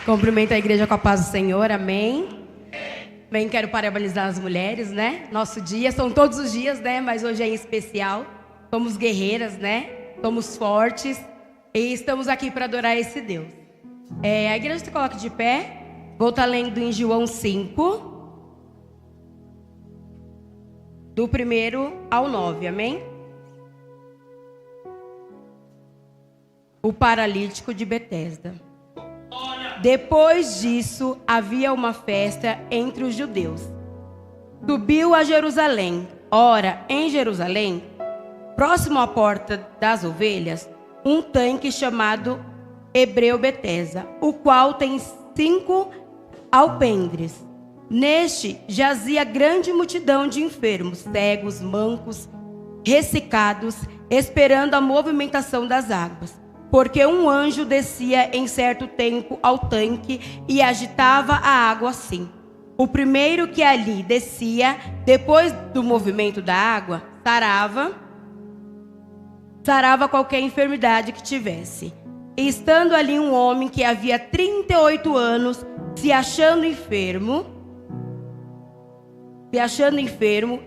Cumprimento a igreja com a paz do Senhor, amém. Bem, quero parabenizar as mulheres, né? Nosso dia, são todos os dias, né? Mas hoje é em especial. Somos guerreiras, né? Somos fortes e estamos aqui para adorar esse Deus. A igreja se coloca de pé. Vou estar lendo em João 5, do 1 ao 9, amém? O paralítico de Betesda. Depois disso, havia uma festa entre os judeus. Subiu a Jerusalém. Ora, em Jerusalém, próximo à porta das ovelhas, um tanque chamado Hebreu Betesda, o qual tem 5 alpendres. Neste jazia grande multidão de enfermos, cegos, mancos, ressecados, esperando a movimentação das águas. Porque um anjo descia em certo tempo ao tanque e agitava a água assim. O primeiro que ali descia, depois do movimento da água, sarava qualquer enfermidade que tivesse. E estando ali um homem que havia 38 anos, se achando enfermo,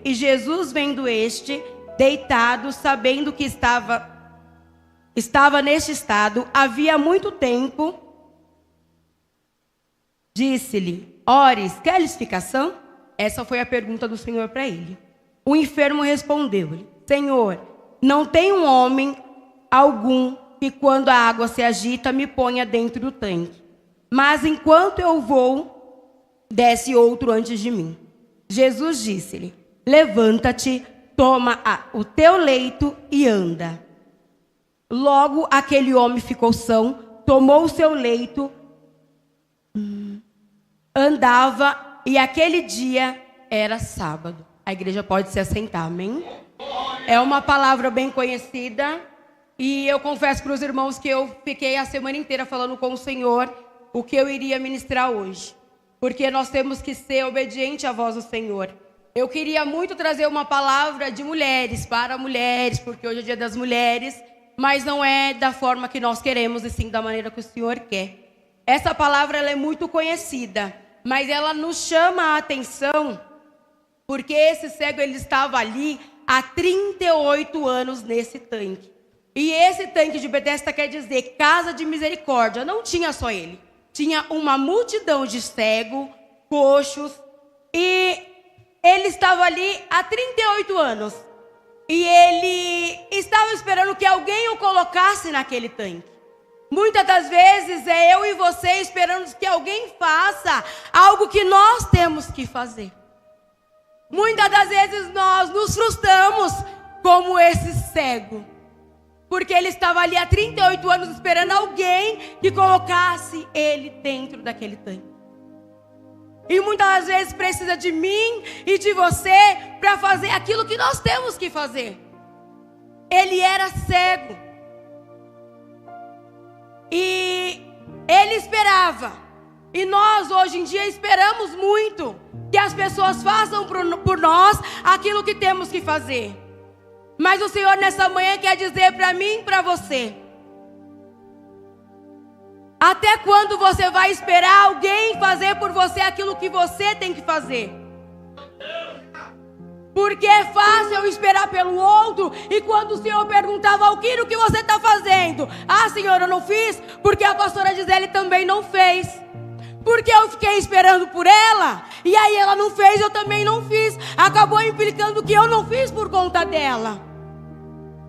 e Jesus vendo este deitado, sabendo que estava neste estado, havia muito tempo, disse-lhe: Ores, queres explicação? Essa foi a pergunta do Senhor para ele. O enfermo respondeu-lhe: Senhor, não tem um homem algum que quando a água se agita me ponha dentro do tanque. Mas enquanto eu vou, desce outro antes de mim. Jesus disse-lhe: Levanta-te, toma o teu leito e anda. Logo aquele homem ficou são, tomou o seu leito, andava, e aquele dia era sábado. A igreja pode se assentar, amém? É uma palavra bem conhecida, e eu confesso para os irmãos que eu fiquei a semana inteira falando com o Senhor o que eu iria ministrar hoje, porque nós temos que ser obedientes à voz do Senhor. Eu queria muito trazer uma palavra de mulheres, para mulheres, porque hoje é dia das mulheres, mas não é da forma que nós queremos, e sim da maneira que o Senhor quer. Essa palavra ela é muito conhecida, mas ela nos chama a atenção, porque esse cego ele estava ali há 38 anos nesse tanque. E esse tanque de Betesda quer dizer casa de misericórdia. Não tinha só ele, tinha uma multidão de cegos, coxos, e ele estava ali há 38 anos. E ele estava esperando que alguém o colocasse naquele tanque. Muitas das vezes é eu e você esperando que alguém faça algo que nós temos que fazer. Muitas das vezes nós nos frustramos como esse cego, porque ele estava ali há 38 anos esperando alguém que colocasse ele dentro daquele tanque. E muitas das vezes precisa de mim e de você para fazer aquilo que nós temos que fazer. Ele era cego. E ele esperava. E nós hoje em dia esperamos muito que as pessoas façam por nós aquilo que temos que fazer. Mas o Senhor nessa manhã quer dizer para mim e para você: até quando você vai esperar alguém fazer por você aquilo que você tem que fazer? Porque é fácil eu esperar pelo outro, e quando o Senhor perguntava: Valquírio, o que você está fazendo? Ah, Senhor, eu não fiz, porque a pastora Gisele também não fez. Porque eu fiquei esperando por ela, e aí ela não fez, eu também não fiz. Acabou implicando que eu não fiz por conta dela.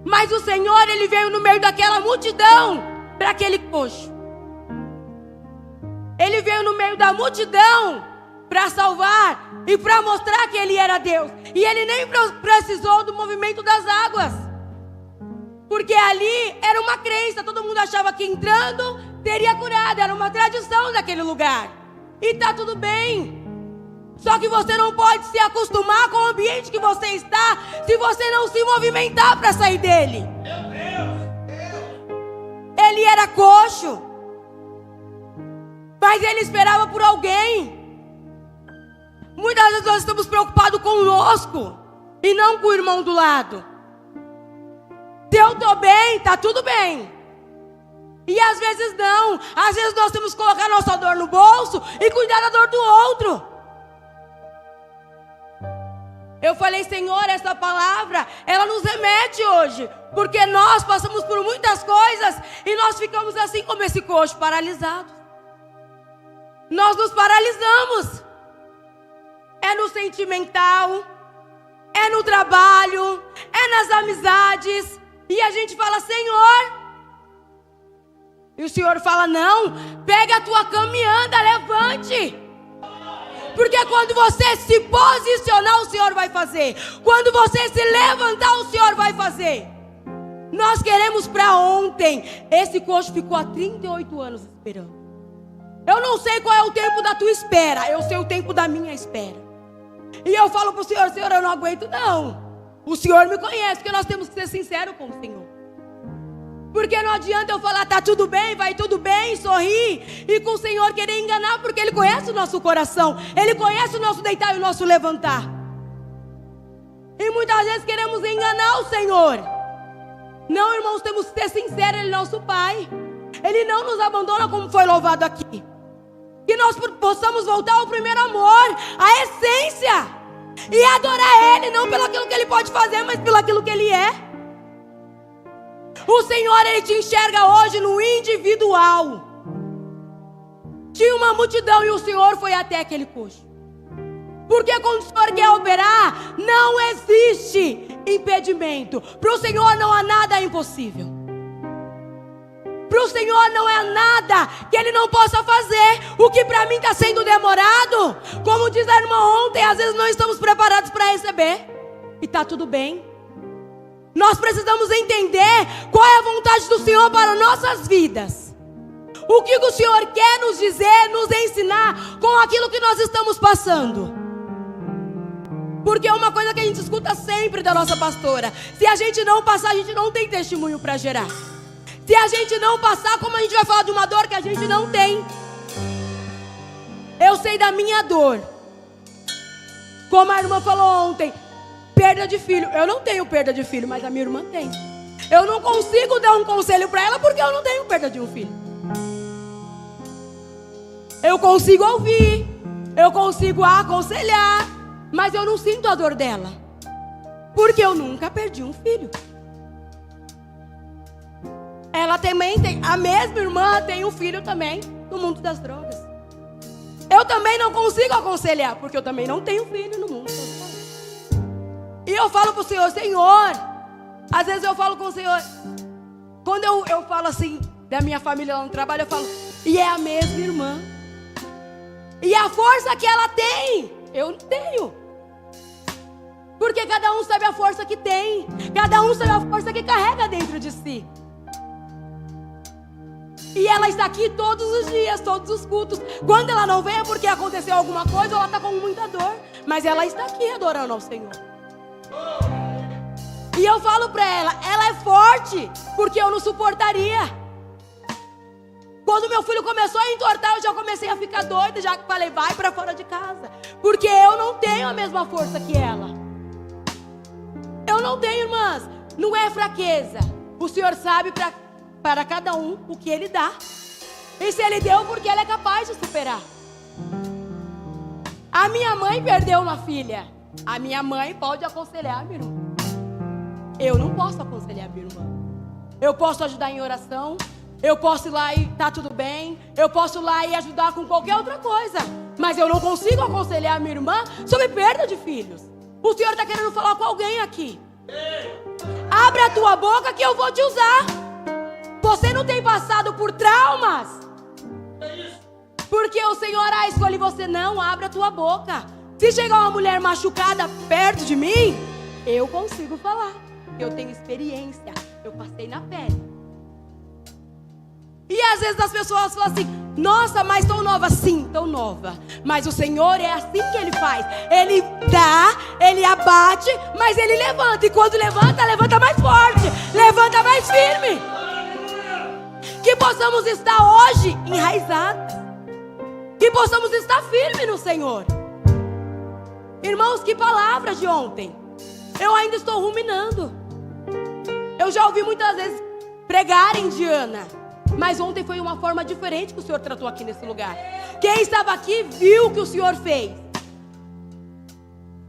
Mas o Senhor, Ele veio no meio daquela multidão para aquele coxo. Ele veio no meio da multidão para salvar e para mostrar que Ele era Deus. E Ele nem precisou do movimento das águas, porque ali era uma crença. Todo mundo achava que entrando teria curado. Era uma tradição daquele lugar. E está tudo bem. Só que você não pode se acostumar com o ambiente que você está se você não se movimentar para sair dele. Ele era coxo, mas ele esperava por alguém. Muitas vezes nós estamos preocupados conosco e não com o irmão do lado. Se eu estou bem, está tudo bem. E às vezes não. Às vezes nós temos que colocar nossa dor no bolso e cuidar da dor do outro. Eu falei, Senhor, essa palavra, ela nos remete hoje. Porque nós passamos por muitas coisas e nós ficamos assim como esse coxo, paralisado. Nós nos paralisamos. É no sentimental, é no trabalho, é nas amizades. E a gente fala, Senhor. E o Senhor fala, não, pega a tua cama e anda, levante. Porque quando você se posicionar, o Senhor vai fazer. Quando você se levantar, o Senhor vai fazer. Nós queremos para ontem. Esse coxo ficou há 38 anos esperando. Eu não sei qual é o tempo da tua espera. Eu sei o tempo da minha espera. E eu falo para o Senhor, Senhor, eu não aguento não. O Senhor me conhece, porque nós temos que ser sinceros com o Senhor. Porque não adianta eu falar, tá tudo bem, vai tudo bem, sorrir, e com o Senhor querer enganar, porque Ele conhece o nosso coração, Ele conhece o nosso deitar e o nosso levantar. E muitas vezes queremos enganar o Senhor. Não, irmãos, temos que ser sinceros, Ele é nosso Pai. Ele não nos abandona como foi louvado aqui. Que nós possamos voltar ao primeiro amor, à essência, e adorar Ele, não pelo aquilo que Ele pode fazer, mas pelo aquilo que Ele é. O Senhor, Ele te enxerga hoje no individual. Tinha uma multidão e o Senhor foi até aquele coxo. Porque quando o Senhor quer operar, não existe impedimento. Para o Senhor não há nada impossível. Para o Senhor não é nada que Ele não possa fazer. O que para mim está sendo demorado, como diz a irmã ontem, às vezes não estamos preparados para receber. E está tudo bem. Nós precisamos entender qual é a vontade do Senhor para nossas vidas. O que o Senhor quer nos dizer, nos ensinar com aquilo que nós estamos passando. Porque é uma coisa que a gente escuta sempre da nossa pastora. Se a gente não passar, a gente não tem testemunho para gerar. Se a gente não passar, como a gente vai falar de uma dor que a gente não tem? Eu sei da minha dor. Como a irmã falou ontem, perda de filho. Eu não tenho perda de filho, mas a minha irmã tem. Eu não consigo dar um conselho para ela porque eu não tenho perda de um filho. Eu consigo ouvir, eu consigo aconselhar, mas eu não sinto a dor dela, porque eu nunca perdi um filho. Ela também tem, a mesma irmã tem um filho também no mundo das drogas. Eu também não consigo aconselhar, porque eu também não tenho filho no mundo das drogas. E eu falo para o Senhor, Senhor, às vezes eu falo com o Senhor, quando eu falo assim, da minha família lá no trabalho, eu falo, e é a mesma irmã. E a força que ela tem, eu não tenho. Porque cada um sabe a força que tem. Cada um sabe a força que carrega dentro de si. E ela está aqui todos os dias, todos os cultos. Quando ela não vem é porque aconteceu alguma coisa ou ela está com muita dor. Mas ela está aqui adorando ao Senhor. E eu falo para ela é forte, porque eu não suportaria. Quando meu filho começou a entortar, eu já comecei a ficar doida, já falei, vai para fora de casa. Porque eu não tenho a mesma força que ela. Eu não tenho, irmãs. Não é fraqueza. O Senhor sabe para cada um o que Ele dá. E se Ele deu, porque Ele é capaz de superar. A minha mãe perdeu uma filha. A minha mãe pode aconselhar a minha irmã. Eu não posso aconselhar a minha irmã. Eu posso ajudar em oração. Eu posso ir lá e tá tudo bem. Eu posso ir lá e ajudar com qualquer outra coisa. Mas eu não consigo aconselhar a minha irmã sobre perda de filhos. O Senhor está querendo falar com alguém aqui. Abre a tua boca que eu vou te usar. Você não tem passado por traumas? Porque o Senhor escolhe você. Não, abre a tua boca. Se chegar uma mulher machucada perto de mim, eu consigo falar. Eu tenho experiência. Eu passei na pele. E às vezes as pessoas falam assim, nossa, mas tão nova. Sim, tão nova. Mas o Senhor é assim que Ele faz. Ele dá, Ele abate, mas Ele levanta. E quando levanta, levanta mais forte. Levanta mais firme. Que possamos estar hoje enraizados. Que possamos estar firmes no Senhor. Irmãos, que palavras de ontem. Eu ainda estou ruminando. Eu já ouvi muitas vezes pregarem Diana. Mas ontem foi uma forma diferente que o Senhor tratou aqui nesse lugar. Quem estava aqui viu o que o Senhor fez.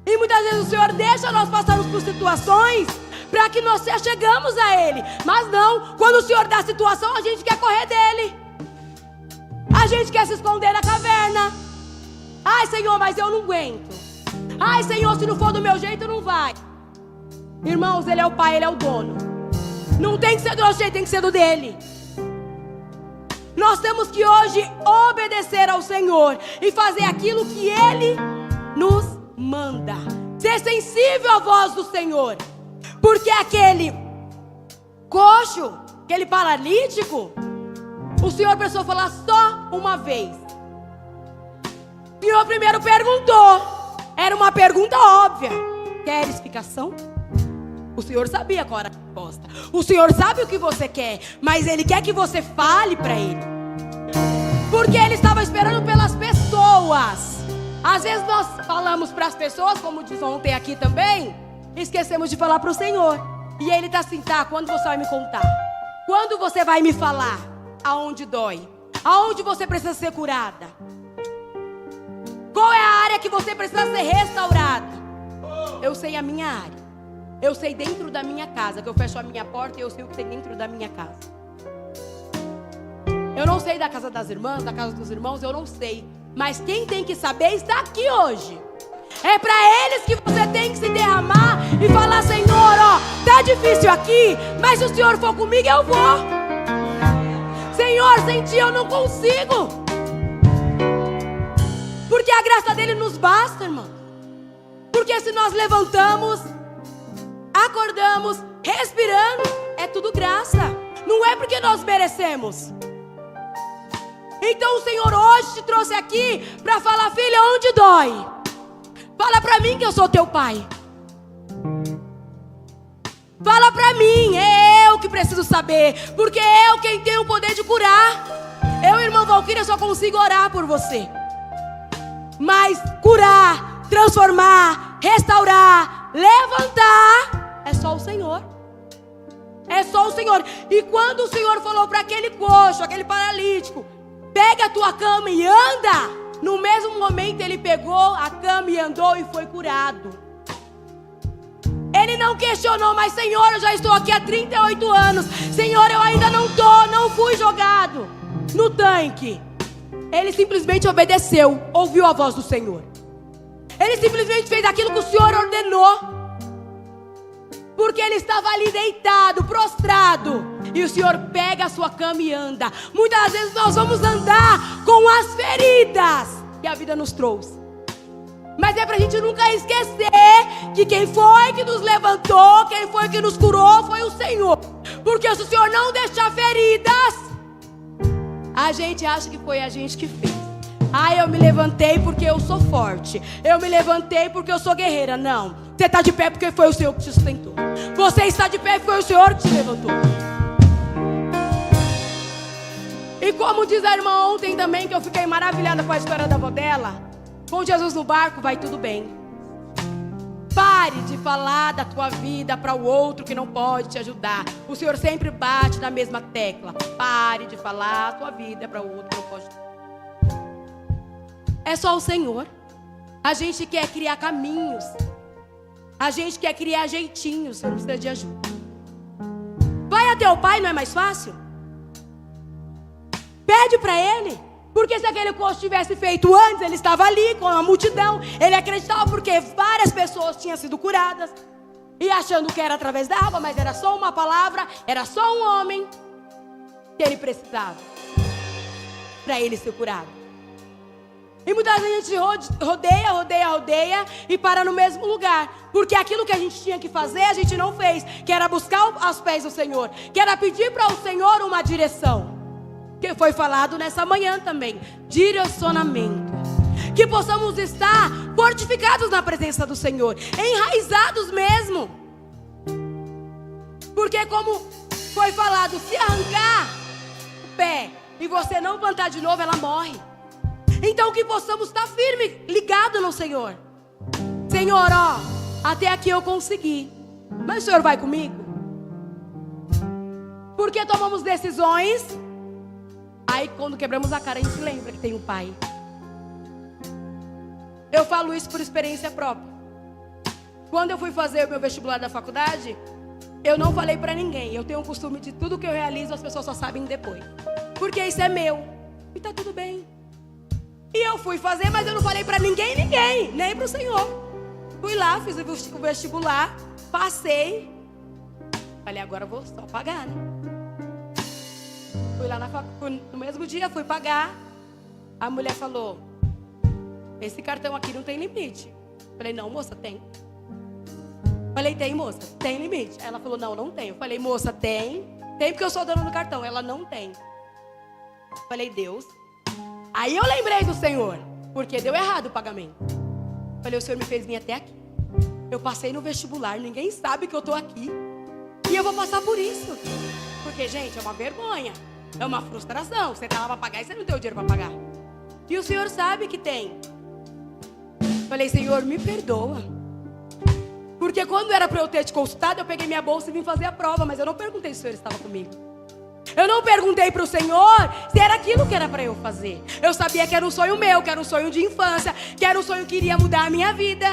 E muitas vezes o Senhor deixa nós passarmos por situações para que nós chegamos a Ele. Mas não, quando o Senhor dá a situação, a gente quer correr dele. A gente quer se esconder na caverna. Ai, Senhor, mas eu não aguento. Ai, Senhor, se não for do meu jeito, não vai. Irmãos, Ele é o Pai, Ele é o dono. Não tem que ser do nosso jeito, tem que ser do dele. Nós temos que hoje obedecer ao Senhor e fazer aquilo que Ele nos manda. Ser sensível à voz do Senhor. Porque aquele coxo, aquele paralítico, o Senhor precisou falar só uma vez. O Senhor primeiro perguntou. Era uma pergunta óbvia. Quer explicação? O Senhor sabia qual era a resposta. O Senhor sabe o que você quer, mas Ele quer que você fale para Ele. Porque Ele estava esperando pelas pessoas. Às vezes nós falamos para as pessoas, como diz ontem aqui também, esquecemos de falar para o Senhor. E Ele está assim, tá, quando você vai me contar? Quando você vai me falar? Aonde dói? Aonde você precisa ser curada? Qual é a área que você precisa ser restaurada? Eu sei a minha área. Eu sei dentro da minha casa, que eu fecho a minha porta e eu sei o que tem dentro da minha casa. Eu não sei da casa das irmãs, da casa dos irmãos, eu não sei. Mas quem tem que saber está aqui hoje. É para eles que você tem que se derramar e falar: Senhor, ó, tá difícil aqui, mas se o Senhor for comigo, eu vou. Senhor, sem ti eu não consigo. Porque a graça dele nos basta, irmão. Porque se nós levantamos, acordamos, respirando, é tudo graça. Não é porque nós merecemos. Então o Senhor hoje te trouxe aqui para falar: filha, onde dói? Fala para mim que eu sou teu pai. Fala para mim, é eu que preciso saber. Porque é eu quem tem o poder de curar. Eu, irmão Valquíria, só consigo orar por você. Mas curar, transformar, restaurar, levantar, é só o Senhor. É só o Senhor. E quando o Senhor falou para aquele coxo, aquele paralítico: pega a tua cama e anda. No mesmo momento ele pegou a cama e andou e foi curado. Ele não questionou: mas Senhor, eu já estou aqui há 38 anos. Senhor, eu ainda não fui jogado no tanque. Ele simplesmente obedeceu, ouviu a voz do Senhor. Ele simplesmente fez aquilo que o Senhor ordenou. Porque ele estava ali deitado, prostrado. E o Senhor pega a sua cama e anda. Muitas vezes nós vamos andar com as feridas que a vida nos trouxe. Mas é pra gente nunca esquecer que quem foi que nos levantou, quem foi que nos curou, foi o Senhor. Porque se o Senhor não deixar feridas, a gente acha que foi a gente que fez. Ah, eu me levantei porque eu sou forte. Eu me levantei porque eu sou guerreira. Não, você está de pé porque foi o Senhor que te sustentou. Você está de pé porque foi o Senhor que te levantou. E como diz a irmã ontem também, que eu fiquei maravilhada com a história da avó dela: com Jesus no barco vai tudo bem. Pare de falar da tua vida para o outro que não pode te ajudar. O Senhor sempre bate na mesma tecla. Pare de falar a tua vida para o outro que não pode te ajudar. É só o Senhor. A gente quer criar caminhos. A gente quer criar jeitinhos. Você não precisa de ajuda. Vai até o Pai, não é mais fácil? Pede para Ele. Porque se aquele coxo tivesse feito antes, ele estava ali com a multidão. Ele acreditava porque várias pessoas tinham sido curadas. E achando que era através da água, mas era só uma palavra, era só um homem que ele precisava para ele ser curado. E muitas vezes a gente rodeia e para no mesmo lugar. Porque aquilo que a gente tinha que fazer, a gente não fez. Que era buscar aos pés do Senhor. Que era pedir para o Senhor uma direção. Que foi falado nessa manhã também. Direcionamento. Que possamos estar fortificados na presença do Senhor. Enraizados mesmo. Porque como foi falado, se arrancar o pé e você não plantar de novo, ela morre. Então que possamos estar firme, ligado no Senhor. Senhor, ó, até aqui eu consegui, mas o Senhor vai comigo? Porque tomamos decisões Aí quando quebramos a cara, a gente lembra que tem um pai. Eu falo isso por experiência própria. Quando eu fui fazer o meu vestibular da faculdade, eu não falei pra ninguém. Eu tenho o costume de tudo que eu realizo, as pessoas só sabem depois. Porque isso é meu. E tá tudo bem. E eu fui fazer, mas eu não falei pra ninguém, nem pro Senhor. Fui lá, fiz o vestibular, passei. Falei, agora eu vou só pagar, né? Fui lá no mesmo dia, fui pagar. A mulher falou, esse cartão aqui não tem limite. Falei, não, moça, tem. Falei, tem, moça, tem limite. Ela falou, não, não tem. Eu falei, moça, tem. Tem porque eu sou dona do cartão. Ela, não tem. Falei, Deus. Aí eu lembrei do Senhor, porque deu errado o pagamento. Falei, o Senhor me fez vir até aqui. Eu passei no vestibular, ninguém sabe que eu tô aqui. E eu vou passar por isso. Porque, gente, é uma vergonha. É uma frustração. Você tá lá pra pagar e você não tem o dinheiro pra pagar. E o Senhor sabe que tem. Falei, Senhor, me perdoa. Porque quando era para eu ter te consultado, eu peguei minha bolsa e vim fazer a prova. Mas eu não perguntei se o Senhor estava comigo. Eu não perguntei para o Senhor se era aquilo que era para eu fazer. Eu sabia que era um sonho meu, que era um sonho de infância, que era um sonho que iria mudar a minha vida,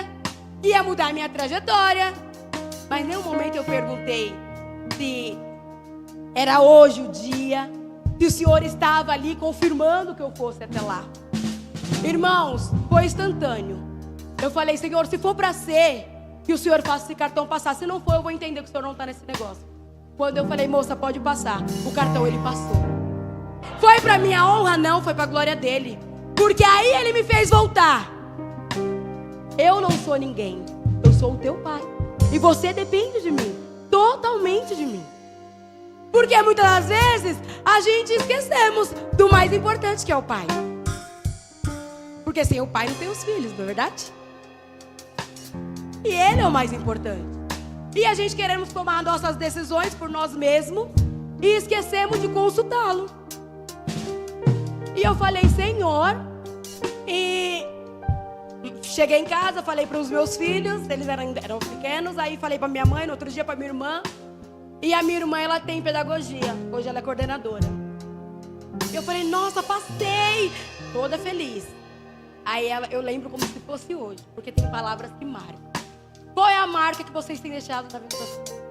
que ia mudar a minha trajetória. Mas em nenhum momento eu perguntei se era hoje o dia, se o Senhor estava ali confirmando que eu fosse até lá. Irmãos, foi instantâneo. Eu falei, Senhor, se for para ser, que o Senhor faça esse cartão passar. Se não for, eu vou entender que o Senhor não está nesse negócio. Quando eu falei, moça, pode passar, o cartão ele passou. Foi para minha honra? Não, foi para a glória dele. Porque aí ele me fez voltar. Eu não sou ninguém, eu sou o teu pai. E você depende de mim, totalmente de mim. Porque muitas das vezes a gente esquecemos do mais importante, que é o pai. Porque sem o pai não tem os filhos, não é verdade? E ele é o mais importante. E a gente queremos tomar nossas decisões por nós mesmos e esquecemos de consultá-lo. E eu falei, Senhor, e cheguei em casa, falei para os meus filhos, eles eram pequenos, aí falei para minha mãe, no outro dia para minha irmã. E a minha irmã, ela tem pedagogia, hoje ela é coordenadora. Eu falei, nossa, passei, toda feliz. Aí eu lembro como se fosse hoje, porque tem palavras que marcam. Qual é a marca que vocês têm deixado na vida de vocês?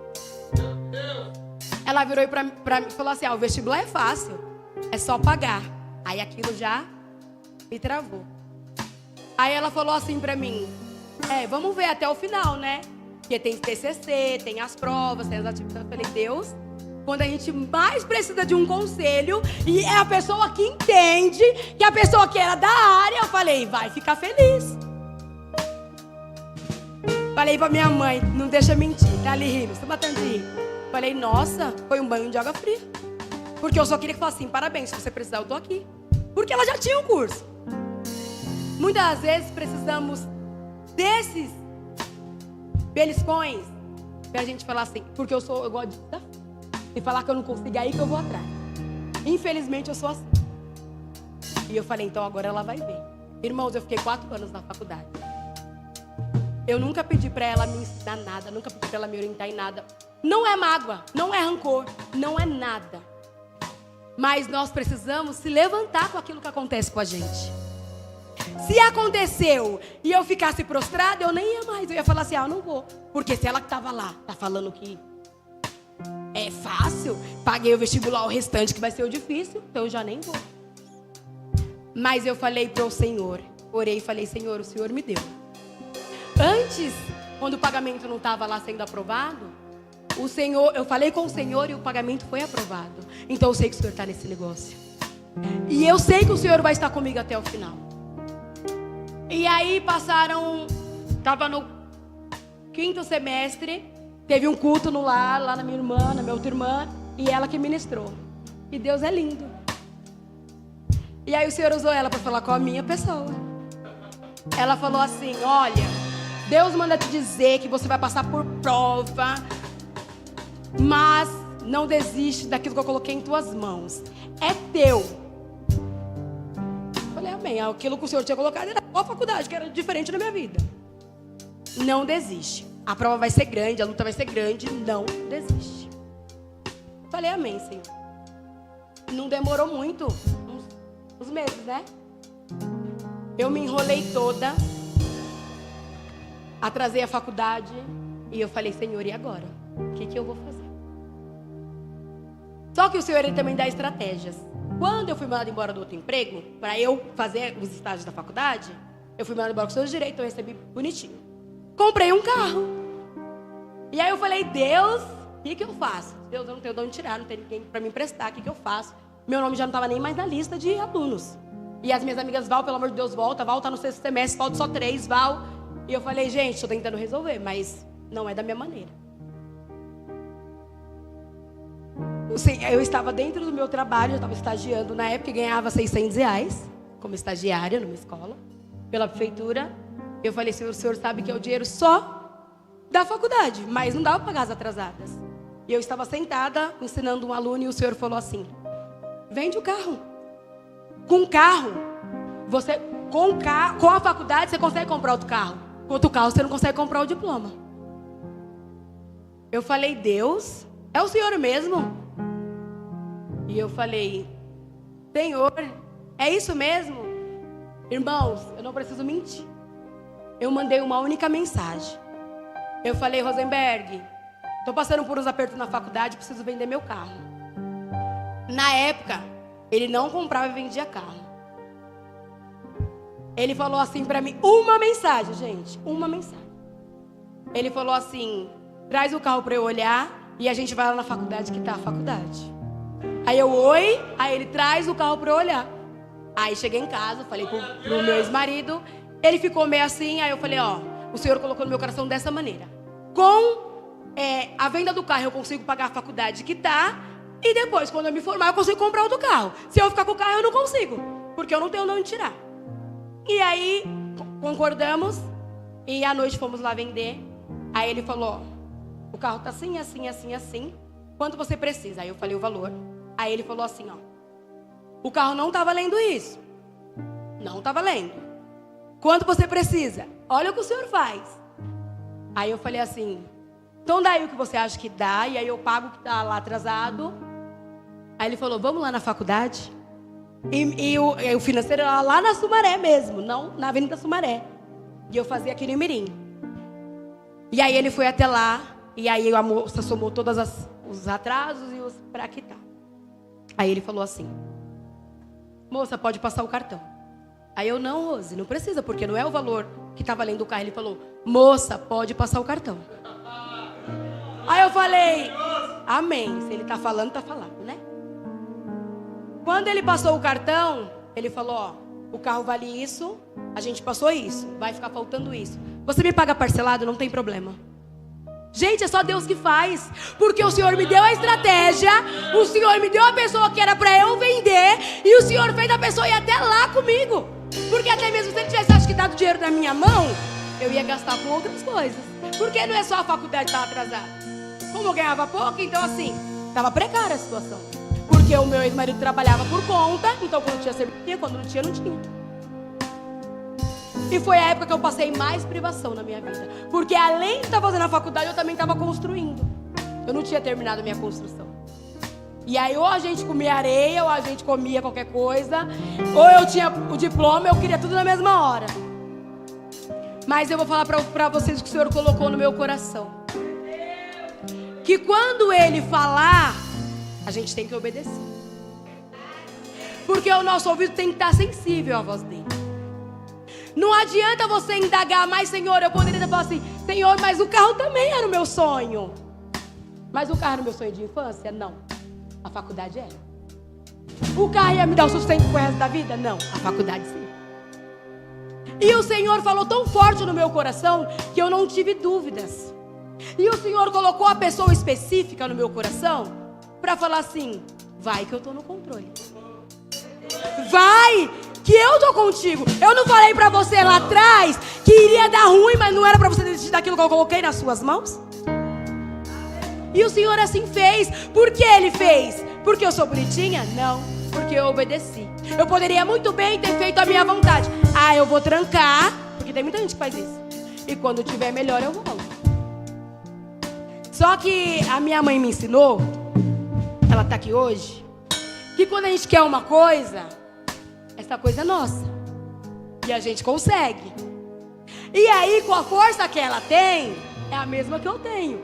Ela virou pra mim e falou assim, o vestibular é fácil, é só pagar. Aí aquilo já me travou. Aí ela falou assim pra mim, vamos ver até o final, né? Porque tem TCC, tem as provas, tem as atividades. Eu falei, Deus, quando a gente mais precisa de um conselho, e é a pessoa que entende, que a pessoa que era da área, eu falei, vai ficar feliz. Falei pra minha mãe, não deixa mentir, tá ali rindo, você matando de rir. Falei, nossa, foi um banho de água fria. Porque eu só queria que falasse assim, parabéns, se você precisar eu tô aqui. Porque ela já tinha um curso. Muitas vezes precisamos desses beliscões pra gente falar assim, porque eu gosto de desafio. E falar que eu não consigo, é aí que eu vou atrás. Infelizmente eu sou assim. E eu falei, então agora ela vai ver. Irmãos, eu fiquei 4 anos na faculdade. Eu nunca pedi para ela me ensinar nada, nunca pedi para ela me orientar em nada. Não é mágoa, não é rancor, não é nada. Mas nós precisamos se levantar com aquilo que acontece com a gente. Se aconteceu e eu ficasse prostrada, eu nem ia mais. Eu ia falar assim, eu não vou. Porque se ela que estava lá, tá falando que é fácil, paguei o vestibular, o restante que vai ser o difícil, então eu já nem vou. Mas eu falei para o Senhor, orei e falei, Senhor, o Senhor me deu. Antes, quando o pagamento não estava lá sendo aprovado, eu falei com o Senhor e o pagamento foi aprovado. Então eu sei que o Senhor está nesse negócio. E eu sei que o Senhor vai estar comigo até o final. E aí estava no 5º semestre, teve um culto no lar, lá na minha irmã, na minha outra irmã, e ela que ministrou. E Deus é lindo. E aí o Senhor usou ela para falar com a minha pessoa. Ela falou assim, olha, Deus manda te dizer que você vai passar por prova, mas não desiste daquilo que eu coloquei em tuas mãos. É teu. Eu falei, amém. Aquilo que o Senhor tinha colocado era a faculdade, que era diferente da minha vida. Não desiste. A prova vai ser grande, a luta vai ser grande. Não desiste. Eu falei, amém, Senhor. Não demorou muito. uns meses, né? Eu me enrolei toda, atrasei a faculdade e eu falei, Senhor, e agora? O que eu vou fazer? Só que o Senhor, Ele também dá estratégias. Quando eu fui mandada embora do outro emprego, para eu fazer os estágios da faculdade, eu fui mandada embora com seus direitos, eu recebi bonitinho. Comprei um carro. E aí eu falei, Deus, o que eu faço? Deus, eu não tenho de onde tirar, não tem ninguém para me emprestar, o que eu faço? Meu nome já não estava nem mais na lista de alunos. E as minhas amigas, Val, pelo amor de Deus, volta. Val tá no 6º semestre, falta só 3, Val. E eu falei, gente, estou tentando resolver, mas não é da minha maneira. Eu estava dentro do meu trabalho, eu estava estagiando na época e ganhava R$600 como estagiária numa escola, pela prefeitura. Eu falei, Senhor, o Senhor sabe que é o dinheiro só da faculdade, mas não dava para pagar as atrasadas. E eu estava sentada ensinando um aluno e o Senhor falou assim, vende o carro. Com o carro, com a faculdade você consegue comprar outro carro. Com outro carro você não consegue comprar o diploma. Eu falei, Deus, é o Senhor mesmo? E eu falei, Senhor, é isso mesmo? Irmãos, eu não preciso mentir. Eu mandei uma única mensagem. Eu falei, Rosenberg, estou passando por uns apertos na faculdade, preciso vender meu carro. Na época, ele não comprava e vendia carro. Ele falou assim para mim, uma mensagem, gente, uma mensagem. Ele falou assim, traz o carro para eu olhar e a gente vai lá na faculdade que está a faculdade. Aí eu, oi, aí ele traz o carro para eu olhar. Aí cheguei em casa, falei pro meu ex-marido, ele ficou meio assim, aí eu falei, ó, o Senhor colocou no meu coração dessa maneira. Com a venda do carro eu consigo pagar a faculdade que está, e depois, quando eu me formar, eu consigo comprar outro carro. Se eu ficar com o carro, eu não consigo, porque eu não tenho onde tirar. E aí, concordamos, e à noite fomos lá vender. Aí ele falou, ó, o carro tá assim, assim, assim, assim, quanto você precisa? Aí eu falei o valor. Aí ele falou assim, ó, o carro não tá valendo isso. Não tá valendo. Quanto você precisa? Olha o que o senhor faz. Aí eu falei assim, então daí o que você acha que dá, e aí eu pago o que tá lá atrasado. Aí ele falou, vamos lá na faculdade? E o financeiro era lá na Sumaré mesmo, não na Avenida Sumaré. E eu fazia aqui no Mirim. E aí ele foi até lá, e aí a moça somou todos os atrasos e os pra quitar. Aí ele falou assim, moça, pode passar o cartão. Aí eu, não, Rose, não precisa, porque não é o valor que tá valendo o carro. Ele falou, moça, pode passar o cartão. Aí eu falei, amém, se ele tá falando, né? Quando ele passou o cartão, ele falou, ó, o carro vale isso, a gente passou isso, vai ficar faltando isso. Você me paga parcelado, não tem problema. Gente, é só Deus que faz, porque o Senhor me deu a estratégia, o Senhor me deu a pessoa que era para eu vender, e o Senhor fez a pessoa ir até lá comigo. Porque até mesmo se ele tivesse, acho que, dado dinheiro na minha mão, eu ia gastar com outras coisas. Porque não é só a faculdade que estava atrasada. Como eu ganhava pouco, então assim, estava precária a situação. Porque o meu ex-marido trabalhava por conta, então quando tinha serviço, quando não tinha, não tinha. E foi a época que eu passei mais privação na minha vida. Porque além de estar fazendo a faculdade, eu também estava construindo. Eu não tinha terminado a minha construção. E aí ou a gente comia areia, ou a gente comia qualquer coisa, ou eu tinha o diploma, eu queria tudo na mesma hora. Mas eu vou falar para vocês o que o Senhor colocou no meu coração. Que quando Ele falar, a gente tem que obedecer. Porque o nosso ouvido tem que estar sensível à voz dele. Não adianta você indagar, mas Senhor, eu poderia falar assim, Senhor, mas o carro também era o meu sonho. Mas o carro era o meu sonho de infância? Não. A faculdade era. O carro ia me dar o sustento pro resto da vida? Não. A faculdade sim. E o Senhor falou tão forte no meu coração que eu não tive dúvidas. E o Senhor colocou a pessoa específica no meu coração para falar assim, vai que eu tô no controle. Vai que eu tô contigo. Eu não falei pra você lá atrás que iria dar ruim, mas não era pra você desistir daquilo que eu coloquei nas suas mãos? E o Senhor assim fez. Por que Ele fez? Porque eu sou bonitinha? Não, porque eu obedeci. Eu poderia muito bem ter feito a minha vontade. Ah, eu vou trancar, porque tem muita gente que faz isso. E quando tiver melhor eu volto. Só que a minha mãe me ensinou, ela tá aqui hoje, que quando a gente quer uma coisa, essa coisa é nossa. E a gente consegue. E aí, com a força que ela tem, é a mesma que eu tenho.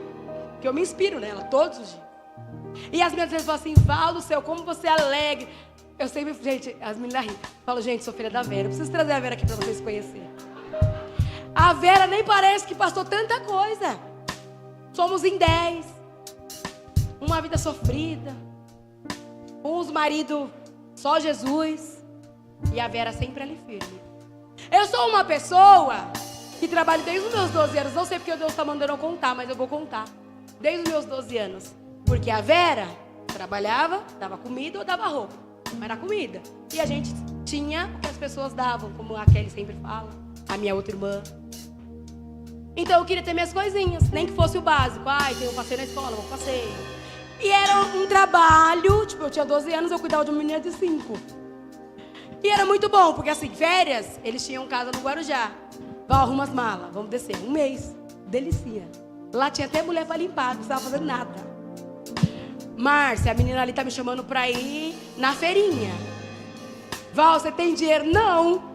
Que eu me inspiro nela todos os dias. E as meninas falam assim, Val do céu, como você é alegre. Eu sempre, gente, as meninas riem. Falo, gente, sou filha da Vera. Eu preciso trazer a Vera aqui pra vocês conhecerem. A Vera nem parece que passou tanta coisa. Somos em 10. Uma vida sofrida. Uns maridos, só Jesus. E a Vera sempre ali firme. Eu sou uma pessoa que trabalho desde os meus 12 anos. Não sei porque Deus está mandando eu contar, mas eu vou contar. Desde os meus 12 anos. Porque a Vera trabalhava, dava comida ou dava roupa. Mas era comida. E a gente tinha o que as pessoas davam, como a Kelly sempre fala. A minha outra irmã. Então eu queria ter minhas coisinhas. Nem que fosse o básico. Ai, tem um passeio na escola, vou passeio. E era um trabalho. Tipo, eu tinha 12 anos, eu cuidava de uma menina de 5. E era muito bom, porque assim, férias, eles tinham casa no Guarujá. Vai, arruma as malas, vamos descer. Um mês. Delicia. Lá tinha até mulher pra limpar, não precisava fazer nada. Márcia, a menina ali tá me chamando pra ir na feirinha. Val, você tem dinheiro? Não.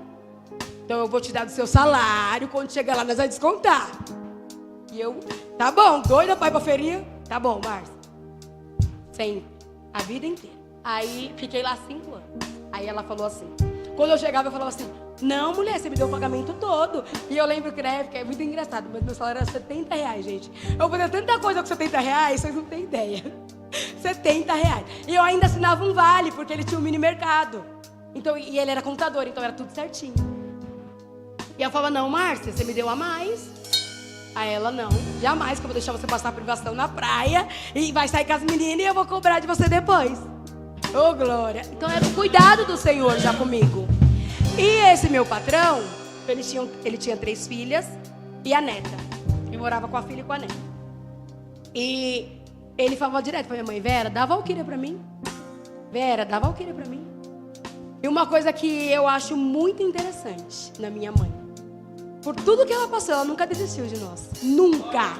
Então eu vou te dar do seu salário, quando chegar lá nós vamos descontar. E eu, tá bom, doida pra ir pra feirinha? Tá bom, Márcia. Sempre, a vida inteira. Aí fiquei lá 5 anos. Aí ela falou assim, quando eu chegava eu falava assim, não mulher, você me deu o pagamento todo. E eu lembro que na época, é muito engraçado, mas meu salário era R$70, gente. Eu fazia tanta coisa com R$70, vocês não têm ideia. R$70. E eu ainda assinava um vale, porque ele tinha um mini mercado. Então, e ele era contador, então era tudo certinho. E eu falava, não, Márcia, você me deu a mais. Aí ela, não, jamais que eu vou deixar você passar a privação na praia e vai sair com as meninas e eu vou cobrar de você depois. Ô, glória. Então era o cuidado do Senhor já comigo. E esse meu patrão, ele tinha 3 filhas e a neta. Eu morava com a filha e com a neta. E ele falava direto pra minha mãe, Vera, dá a Valquíria pra mim. Vera, dá a Valquíria pra mim. E uma coisa que eu acho muito interessante na minha mãe. Por tudo que ela passou, ela nunca desistiu de nós. Nunca.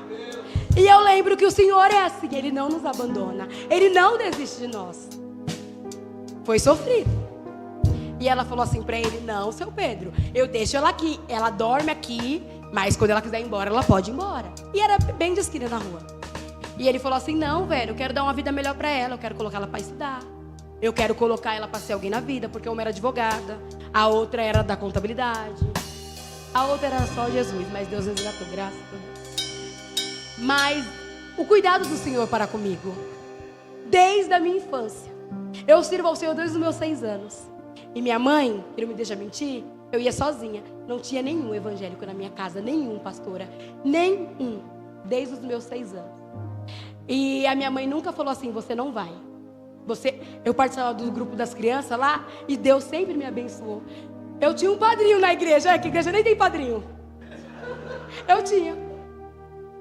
E eu lembro que o Senhor é assim, Ele não nos abandona. Ele não desiste de nós. Foi sofrido. E ela falou assim pra ele, não, seu Pedro, eu deixo ela aqui. Ela dorme aqui, mas quando ela quiser ir embora, ela pode ir embora. E era bem de esquina na rua. E ele falou assim, não, velho, eu quero dar uma vida melhor pra ela. Eu quero colocar ela pra estudar. Eu quero colocar ela pra ser alguém na vida, porque uma era advogada, a outra era da contabilidade. A outra era só Jesus, mas Deus resgatou, graças a Deus. Mas o cuidado do Senhor para comigo, desde a minha infância. Eu sirvo ao Senhor desde os meus 6 anos. E minha mãe, que não me deixa mentir, eu ia sozinha. Não tinha nenhum evangélico na minha casa, nenhum, pastora. Nenhum, desde os meus 6 anos. E a minha mãe nunca falou assim, você não vai. Eu participava do grupo das crianças lá e Deus sempre me abençoou. Eu tinha um padrinho na igreja, que a igreja nem tem padrinho. Eu tinha.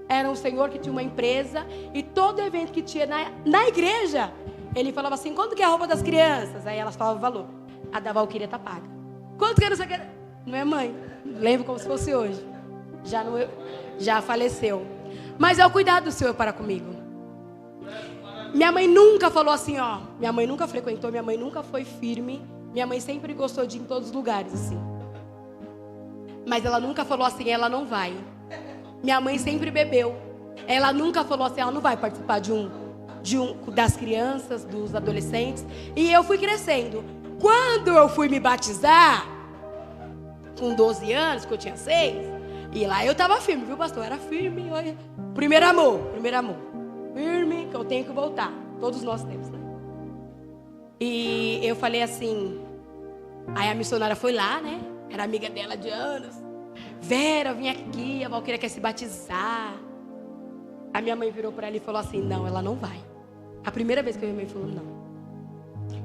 Era um senhor que tinha uma empresa e todo evento que tinha na igreja, ele falava assim, quanto que é a roupa das crianças? Aí elas falavam o valor. A da Valquíria tá paga. Quanto que é não sei o que? Não é mãe? Lembro como se fosse hoje. Já faleceu. Mas é o cuidado do Senhor para comigo. Minha mãe nunca falou assim, ó. Minha mãe nunca frequentou, minha mãe nunca foi firme. Minha mãe sempre gostou de ir em todos os lugares, assim. Mas ela nunca falou assim, ela não vai. Minha mãe sempre bebeu. Ela nunca falou assim, ela não vai participar das crianças, dos adolescentes. E eu fui crescendo. Quando eu fui me batizar, com 12 anos, que eu tinha 6, e lá eu tava firme, viu, pastor? Era firme. Olha. Primeiro amor. Firme, que eu tenho que voltar. Todos nós temos, né? E eu falei assim, aí a missionária foi lá, né? Era amiga dela de anos. Vera, vim aqui, a Valquíria quer se batizar. A minha mãe virou para ela e falou assim, não, ela não vai. A primeira vez que a minha mãe falou, não.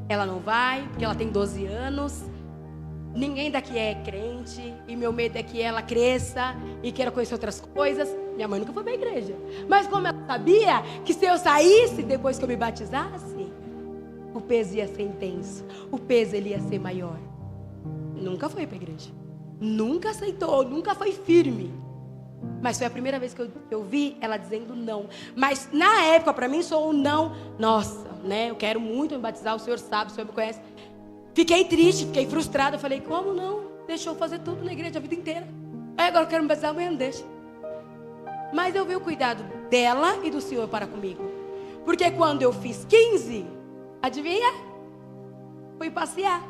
Ela não vai, porque ela tem 12 anos. Ninguém daqui é crente. E meu medo é que ela cresça e queira conhecer outras coisas. Minha mãe nunca foi para a igreja. Mas como ela sabia que se eu saísse depois que eu me batizasse, o peso ia ser intenso. O peso ele ia ser maior. Nunca foi para a igreja. Nunca aceitou, nunca foi firme. Mas foi a primeira vez que eu vi ela dizendo não. Mas na época, para mim, sou um não. Nossa, né? Eu quero muito me batizar, o senhor sabe, o senhor me conhece. Fiquei triste, fiquei frustrada. Falei, como não? Deixou fazer tudo na igreja a vida inteira. Aí agora eu quero me batizar, amanhã não deixa. Mas eu vi o cuidado dela e do Senhor para comigo. Porque quando eu fiz 15, adivinha? Fui passear.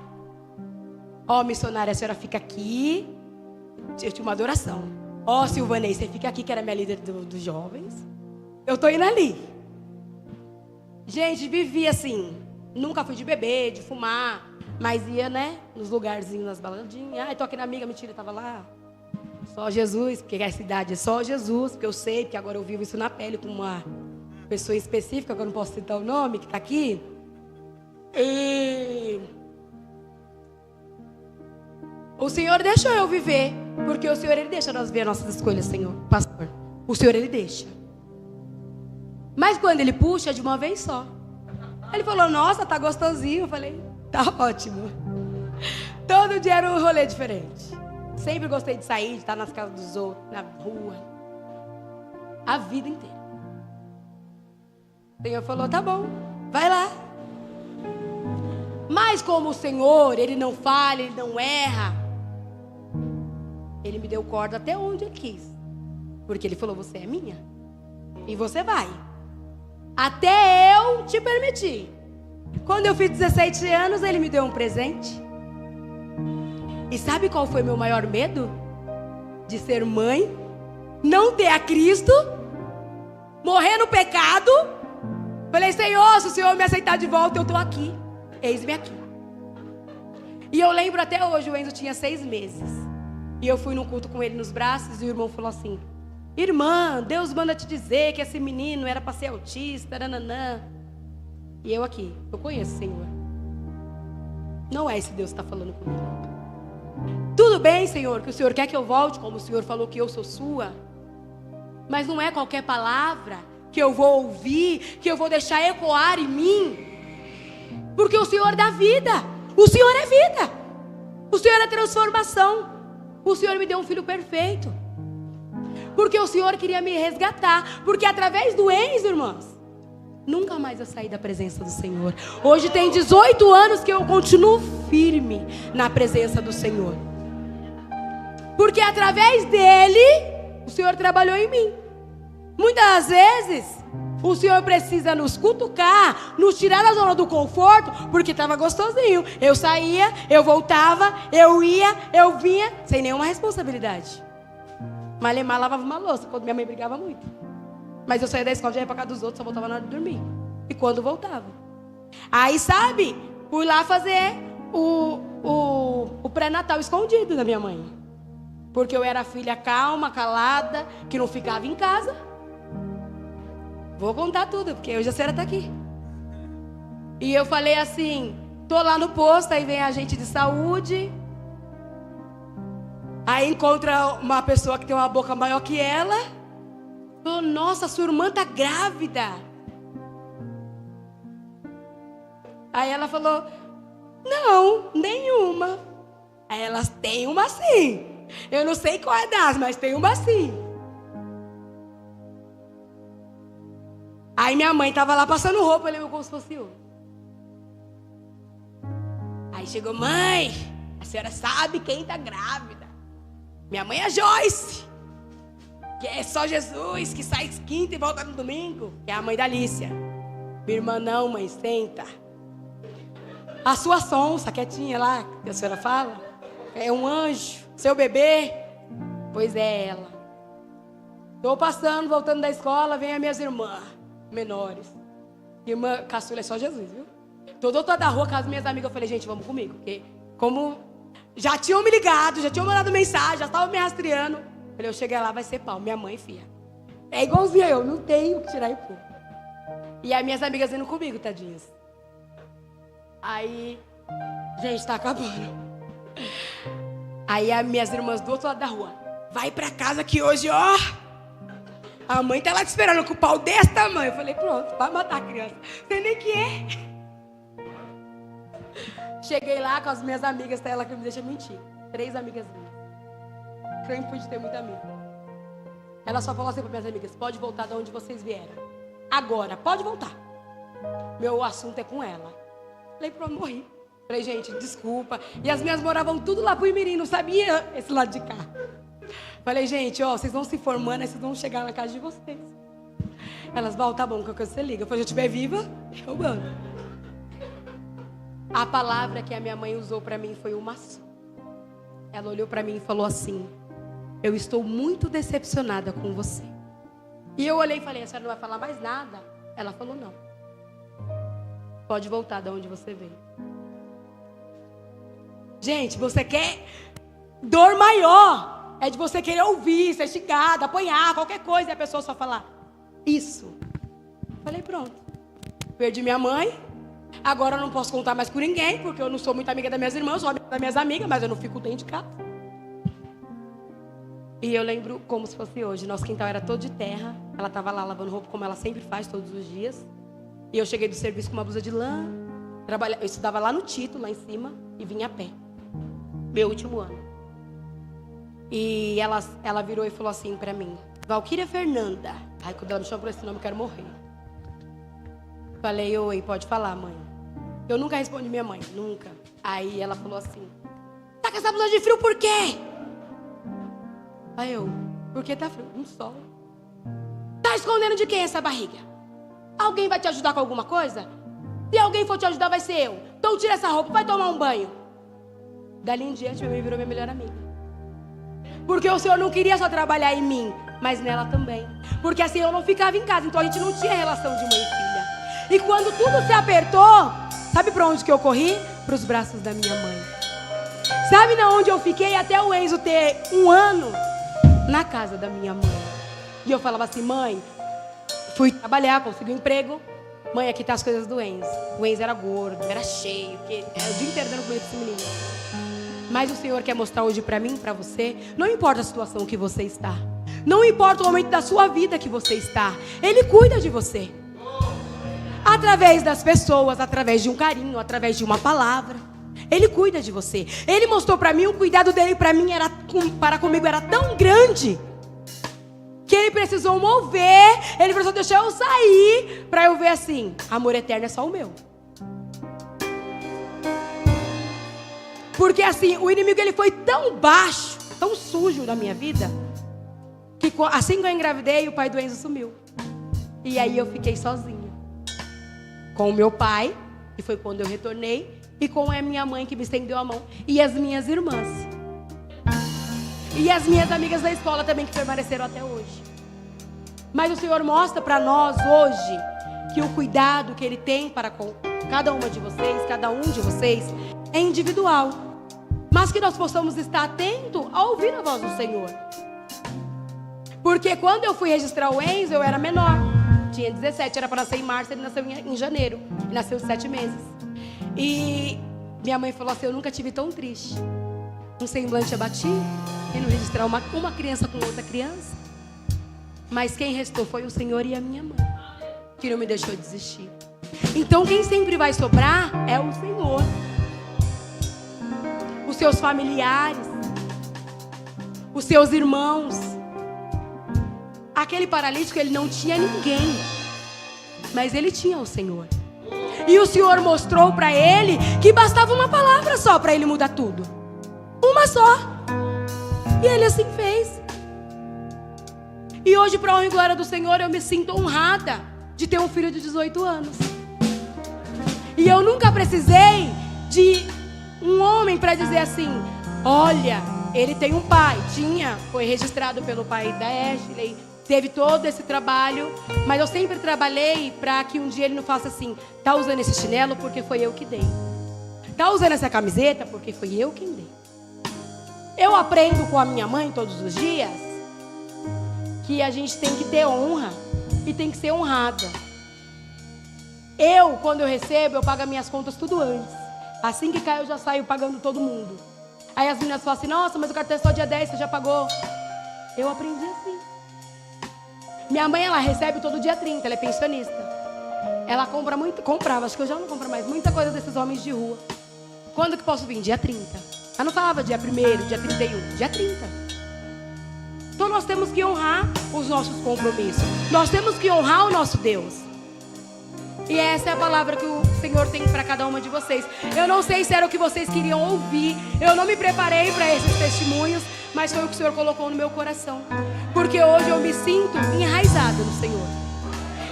Ó, missionária, a senhora fica aqui. Eu tinha uma adoração. Ó, Silvanei, você fica aqui, que era minha líder dos jovens. Eu tô indo ali. Gente, vivi assim. Nunca fui de beber, de fumar. Mas ia, né, nos lugarzinhos, nas baladinhas. Ai, tô aqui na amiga, mentira, tava lá. Só Jesus, porque a cidade é só Jesus. Porque eu sei, porque agora eu vivo isso na pele com uma pessoa específica, que eu não posso citar o nome, que tá aqui. E o Senhor deixou eu viver. Porque o Senhor, Ele deixa nós ver as nossas escolhas, Senhor, pastor. O Senhor, Ele deixa. Mas quando Ele puxa, é de uma vez só. Ele falou, nossa, tá gostosinho. Eu falei, tá ótimo. Todo dia era um rolê diferente. Sempre gostei de sair, de estar nas casas dos outros, na rua. A vida inteira. O Senhor falou, tá bom, vai lá. Mas como o Senhor, Ele não falha, Ele não erra, Ele me deu corda até onde Ele quis. Porque Ele falou, você é minha. E você vai. Até eu te permitir. Quando eu fiz 17 anos, Ele me deu um presente. E sabe qual foi meu maior medo? De ser mãe, não ter a Cristo, morrer no pecado. Falei, Senhor, se o Senhor me aceitar de volta, eu estou aqui. Eis-me aqui. E eu lembro até hoje, o Enzo tinha 6 meses. E eu fui num culto com ele nos braços e o irmão falou assim, irmã, Deus manda te dizer que esse menino era para ser autista, nananã. E eu aqui, eu conheço o Senhor. Não é esse Deus que está falando comigo. Tudo bem, Senhor, que o Senhor quer que eu volte, como o Senhor falou que eu sou sua. Mas não é qualquer palavra que eu vou ouvir, que eu vou deixar ecoar em mim. Porque o Senhor dá vida. O Senhor é vida. O Senhor é transformação. O Senhor me deu um filho perfeito. Porque o Senhor queria me resgatar. Porque através do Enzo, irmãos, nunca mais eu saí da presença do Senhor. Hoje tem 18 anos que eu continuo firme na presença do Senhor. Porque através dele, o Senhor trabalhou em mim. Muitas vezes, o Senhor precisa nos cutucar, nos tirar da zona do conforto, porque estava gostosinho. Eu saía, eu voltava, eu ia, eu vinha, sem nenhuma responsabilidade. Malemar lavava uma louça, quando minha mãe brigava muito. Mas eu saía da escola, já ia para casa dos outros, só voltava na hora de dormir. E quando voltava. Aí, sabe, fui lá fazer o pré-natal escondido da minha mãe. Porque eu era a filha calma, calada, que não ficava em casa. Vou contar tudo, porque hoje a senhora está aqui. E eu falei assim, tô lá no posto, aí vem a agente de saúde. Aí encontra uma pessoa que tem uma boca maior que ela. Falou, nossa, sua irmã está grávida. Aí ela falou, não, nenhuma. Aí elas têm uma sim. Eu não sei qual é das, mas tem uma sim. Aí minha mãe estava lá passando roupa, eu lembro como se fosse eu. Aí chegou, mãe, a senhora sabe quem está grávida. Minha mãe é Joyce, que é só Jesus, que sai quinta e volta no domingo. Que é a mãe da Alicia. Minha irmã, não, mãe, senta. A sua sonsa, quietinha lá, que a senhora fala, é um anjo, seu bebê. Pois é ela. Estou passando, voltando da escola, vem as minhas irmãs menores. Irmã caçula é só Jesus, viu? Estou do outro lado da rua com as minhas amigas, eu falei, gente, vamos comigo. Porque como já tinham me ligado, já tinham mandado mensagem, já estavam me rastreando. Falei, eu cheguei lá, vai ser pau. Minha mãe, filha, é igualzinha eu, não tenho o que tirar e pôr. E as minhas amigas indo comigo, tadinhas. Aí, gente, tá acabando. Aí as minhas irmãs do outro lado da rua, vai pra casa que hoje, ó, a mãe tá lá te esperando com o pau desse tamanho. Eu falei, pronto, vai matar a criança. Sei nem que é. Cheguei lá com as minhas amigas, tá ela que me deixa mentir. 3 amigas minhas. Sempre pude ter muita amiga. Ela só falou assim para minhas amigas, pode voltar de onde vocês vieram. Agora, pode voltar. Meu assunto é com ela. Falei, pronto, morri. Falei, gente, desculpa. E as minhas moravam tudo lá pro Imirim, não sabia esse lado de cá. Falei, gente, ó, vocês vão se formando, aí vocês vão chegar na casa de vocês. Elas, Val, tá bom, qualquer coisa você liga. Eu falei, se eu estiver viva, eu mando. A palavra que a minha mãe usou pra mim foi uma só. Ela olhou pra mim e falou assim: eu estou muito decepcionada com você. E eu olhei e falei, a senhora não vai falar mais nada? Ela falou, não. Pode voltar de onde você veio. Gente, você quer dor maior. É de você querer ouvir, ser xingada, apanhar, qualquer coisa. E a pessoa só falar isso. Falei, pronto. Perdi minha mãe. Agora eu não posso contar mais com ninguém, porque eu não sou muito amiga das minhas irmãs, sou amiga das minhas amigas, mas eu não fico dentro de casa. E eu lembro como se fosse hoje. Nosso quintal era todo de terra. Ela estava lá lavando roupa, como ela sempre faz todos os dias. E eu cheguei do serviço com uma blusa de lã. Eu estudava lá no Tito, lá em cima, e vinha a pé. Meu último ano. E ela virou e falou assim pra mim: Valquíria Fernanda. Ai, quando ela me chama por esse nome, eu quero morrer. Falei, oi, pode falar, mãe. Eu nunca respondi minha mãe, nunca. Aí ela falou assim: tá com essa blusa de frio por quê? Aí eu, porque tá frio? Um sol. Tá escondendo de quem essa barriga? Alguém vai te ajudar com alguma coisa? Se alguém for te ajudar, vai ser eu. Então tira essa roupa, vai tomar um banho. Dali em diante, minha mãe virou minha melhor amiga. Porque o Senhor não queria só trabalhar em mim, mas nela também. Porque assim eu não ficava em casa, então a gente não tinha relação de mãe e filha. E quando tudo se apertou, sabe para onde que eu corri? Para os braços da minha mãe. Sabe na onde eu fiquei até o Enzo ter 1 ano? Na casa da minha mãe. E eu falava assim, mãe, fui trabalhar, consegui um emprego. Mãe, aqui tá as coisas do Enzo. O Enzo era gordo, era cheio, porque era o dia inteiro dando comida pra esse menino. Mas o Senhor quer mostrar hoje pra mim, pra você, não importa a situação que você está, não importa o momento da sua vida que você está, Ele cuida de você. Através das pessoas, através de um carinho, através de uma palavra, Ele cuida de você. Ele mostrou pra mim, o cuidado dele pra mim para comigo era tão grande, que Ele precisou mover, Ele precisou deixar eu sair, pra eu ver assim, amor eterno é só o meu. Porque assim, o inimigo ele foi tão baixo, tão sujo na minha vida, que assim que eu engravidei, o pai do Enzo sumiu. E aí eu fiquei sozinha. Com o meu pai, que foi quando eu retornei, e com a minha mãe que me estendeu a mão, e as minhas irmãs. E as minhas amigas da escola também que permaneceram até hoje. Mas o Senhor mostra para nós hoje que o cuidado que Ele tem para com cada uma de vocês, cada um de vocês, é individual. Mas que nós possamos estar atentos a ouvir a voz do Senhor. Porque quando eu fui registrar o Enzo, eu era menor. Tinha 17, era para nascer em março, ele nasceu em janeiro. Ele nasceu 7 meses. E minha mãe falou assim, eu nunca tive tão triste. Um semblante abatido, e não registrar uma criança com outra criança. Mas quem restou foi o Senhor e a minha mãe, que não me deixou desistir. Então quem sempre vai sobrar é o Senhor. Os seus familiares, os seus irmãos. Aquele paralítico, ele não tinha ninguém, mas ele tinha o Senhor. E o Senhor mostrou para ele que bastava uma palavra só para ele mudar tudo. Uma só. E ele assim fez. E hoje, para a honra e glória do Senhor, eu me sinto honrada de ter um filho de 18 anos. E eu nunca precisei de um homem para dizer assim, olha, ele tem um pai. Foi registrado pelo pai da Ashley, teve todo esse trabalho, mas eu sempre trabalhei para que um dia ele não faça assim, tá usando esse chinelo porque foi eu que dei, tá usando essa camiseta porque foi eu quem dei. Eu aprendo com a minha mãe todos os dias que a gente tem que ter honra e tem que ser honrada. Quando eu recebo, eu pago as minhas contas tudo antes. Assim que cai, eu já saio pagando todo mundo. Aí as meninas falam assim, nossa, mas o cartão é só dia 10, você já pagou? Eu aprendi assim. Minha mãe, ela recebe todo dia 30, ela é pensionista. Ela comprava, acho que eu já não compro mais, muita coisa desses homens de rua. Quando que posso vir? Dia 30. Ela não falava dia 1º, dia 31, dia 30. Então nós temos que honrar os nossos compromissos. Nós temos que honrar o nosso Deus. E essa é a palavra que o Senhor tem para cada uma de vocês. Eu não sei se era o que vocês queriam ouvir. Eu não me preparei para esses testemunhos, mas foi o que o Senhor colocou no meu coração. Porque hoje eu me sinto enraizada no Senhor.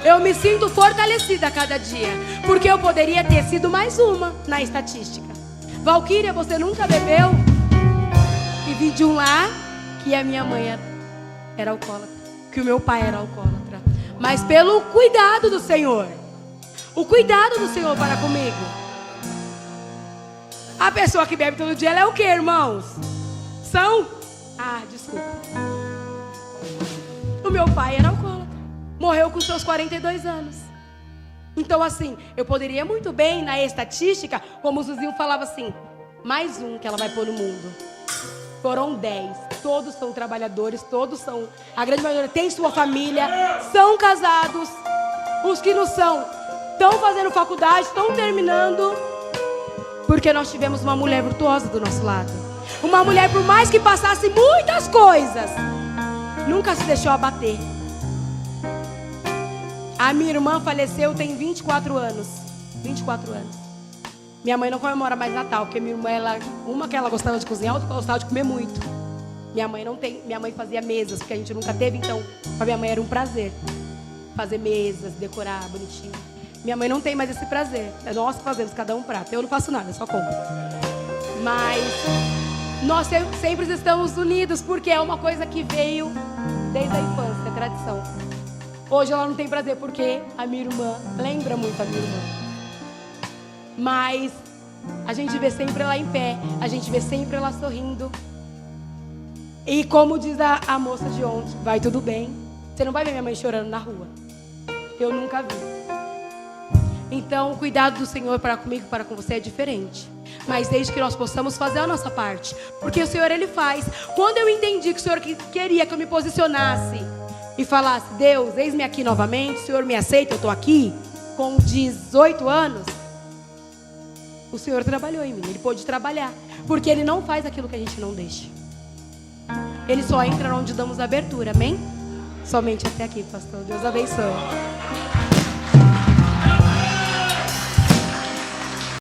Eu me sinto fortalecida a cada dia. Porque eu poderia ter sido mais uma na estatística. Valquíria, você nunca bebeu? E vi de um lar que a minha mãe era alcoólatra, que o meu pai era alcoólatra. Mas pelo cuidado do Senhor. O cuidado do Senhor para comigo. A pessoa que bebe todo dia, ela é o que, irmãos? São? Ah, desculpa. O meu pai era alcoólatra. Morreu com seus 42 anos. Então assim, eu poderia muito bem na estatística, como o Zuzinho falava assim, mais um que ela vai pôr no mundo. Foram 10. Todos são trabalhadores, todos são, a grande maioria tem sua família, são casados. Os que não são, estão fazendo faculdade, estão terminando. Porque nós tivemos uma mulher virtuosa do nosso lado. Uma mulher, por mais que passasse muitas coisas, nunca se deixou abater. A minha irmã faleceu tem 24 anos. 24 anos. Minha mãe não comemora mais Natal, porque minha irmã, uma que ela gostava de cozinhar, outra que ela gostava de comer muito. Minha mãe não tem, minha mãe fazia mesas, porque a gente nunca teve, então para minha mãe era um prazer fazer mesas, decorar bonitinho. Minha mãe não tem mais esse prazer. Nós fazemos cada um prato. Eu não faço nada, eu só compro. Mas nós sempre estamos unidos, porque é uma coisa que veio desde a infância, é tradição. Hoje ela não tem prazer, porque a minha irmã lembra muito a minha irmã. Mas a gente vê sempre ela em pé, a gente vê sempre ela sorrindo. E como diz a moça de ontem, vai tudo bem. Você não vai ver minha mãe chorando na rua. Eu nunca vi. Então o cuidado do Senhor para comigo, para com você é diferente. Mas desde que nós possamos fazer a nossa parte. Porque o Senhor, Ele faz. Quando eu entendi que o Senhor queria que eu me posicionasse e falasse, Deus, eis-me aqui novamente, o Senhor me aceita, eu estou aqui com 18 anos. O Senhor trabalhou em mim, Ele pôde trabalhar. Porque Ele não faz aquilo que a gente não deixa. Ele só entra onde damos abertura, amém? Somente até aqui, pastor. Deus abençoe.